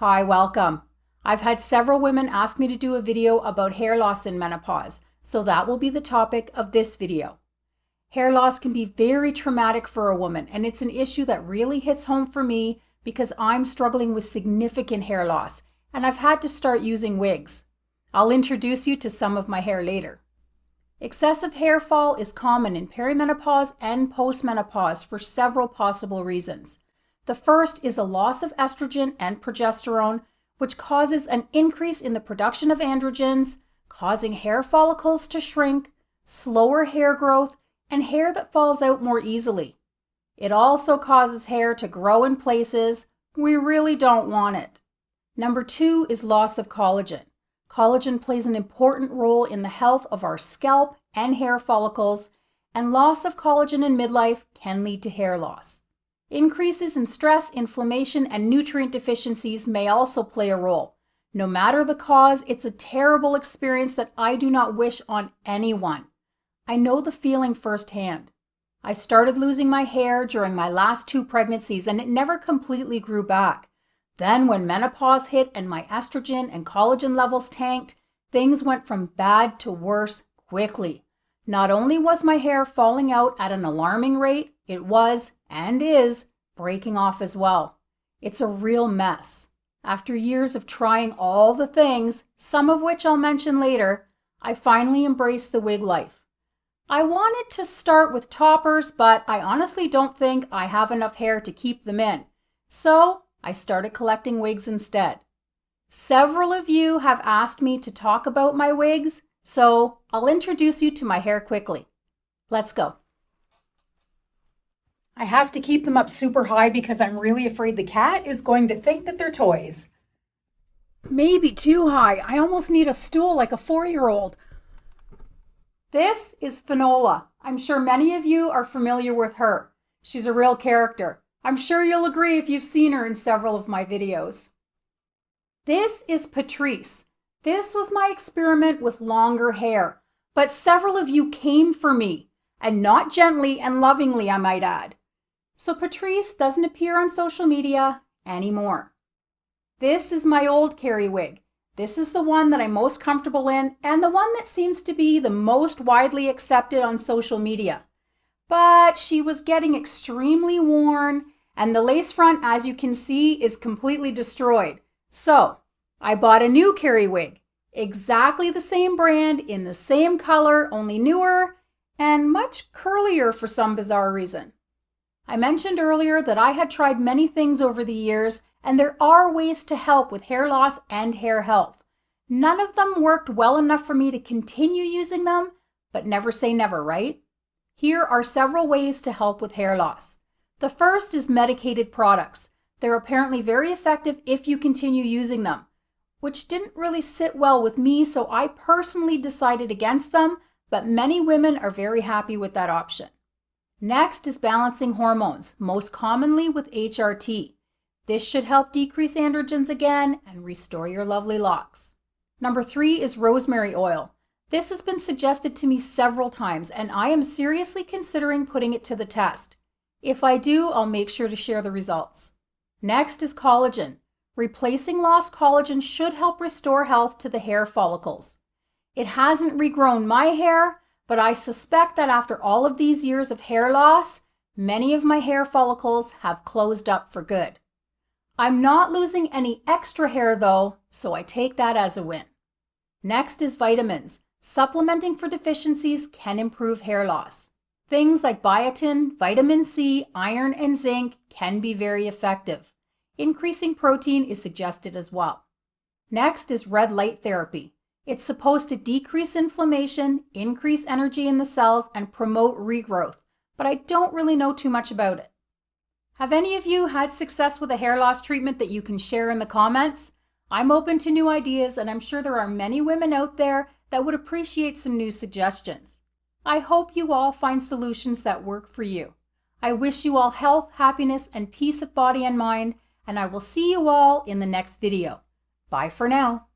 Hi, welcome. I've had several women ask me to do a video about hair loss in menopause, so that will be the topic of this video. Hair loss can be very traumatic for a woman, and it's an issue that really hits home for me because I'm struggling with significant hair loss, and I've had to start using wigs. I'll introduce you to some of my hair later. Excessive hair fall is common in perimenopause and postmenopause for several possible reasons. The first is a loss of estrogen and progesterone, which causes an increase in the production of androgens, causing hair follicles to shrink, slower hair growth, and hair that falls out more easily. It also causes hair to grow in places we really don't want it. Number 2 is loss of collagen. Collagen plays an important role in the health of our scalp and hair follicles, and loss of collagen in midlife can lead to hair loss. Increases in stress, inflammation, and nutrient deficiencies may also play a role. No matter the cause, it's a terrible experience that I do not wish on anyone. I know the feeling firsthand. I started losing my hair during my last 2 pregnancies, and it never completely grew back. Then when menopause hit and my estrogen and collagen levels tanked, things went from bad to worse quickly. Not only was my hair falling out at an alarming rate, it was, and is, breaking off as well. It's a real mess. After years of trying all the things, some of which I'll mention later, I finally embraced the wig life. I wanted to start with toppers, but I honestly don't think I have enough hair to keep them in. So I started collecting wigs instead. Several of you have asked me to talk about my wigs, so I'll introduce you to my hair quickly. Let's go. I have to keep them up super high because I'm really afraid the cat is going to think that they're toys. Maybe too high. I almost need a stool like a 4-year-old. This is Finola. I'm sure many of you are familiar with her. She's a real character. I'm sure you'll agree if you've seen her in several of my videos. This is Patrice. This was my experiment with longer hair, but several of you came for me, and not gently and lovingly, I might add. So Patrice doesn't appear on social media anymore. This is my old Kari wig. This is the one that I'm most comfortable in and the one that seems to be the most widely accepted on social media. But she was getting extremely worn, and the lace front, as you can see, is completely destroyed. So I bought a new Kari wig, exactly the same brand, in the same color, only newer and much curlier for some bizarre reason. I mentioned earlier that I had tried many things over the years, and there are ways to help with hair loss and hair health. None of them worked well enough for me to continue using them, but never say never, right? Here are several ways to help with hair loss. The first is medicated products. They're apparently very effective if you continue using them, which didn't really sit well with me, so I personally decided against them, but many women are very happy with that option. Next is balancing hormones, most commonly with HRT. This should help decrease androgens again and restore your lovely locks. Number 3 is rosemary oil. This has been suggested to me several times, and I am seriously considering putting it to the test. If I do, I'll make sure to share the results. Next is collagen. Replacing lost collagen should help restore health to the hair follicles. It hasn't regrown my hair, but I suspect that after all of these years of hair loss, many of my hair follicles have closed up for good. I'm not losing any extra hair though, so I take that as a win. Next is vitamins. Supplementing for deficiencies can improve hair loss. Things like biotin, vitamin C, iron, and zinc can be very effective. Increasing protein is suggested as well. Next is red light therapy. It's supposed to decrease inflammation, increase energy in the cells, and promote regrowth, but I don't really know too much about it. Have any of you had success with a hair loss treatment that you can share in the comments? I'm open to new ideas, and I'm sure there are many women out there that would appreciate some new suggestions. I hope you all find solutions that work for you. I wish you all health, happiness, and peace of body and mind, and I will see you all in the next video. Bye for now.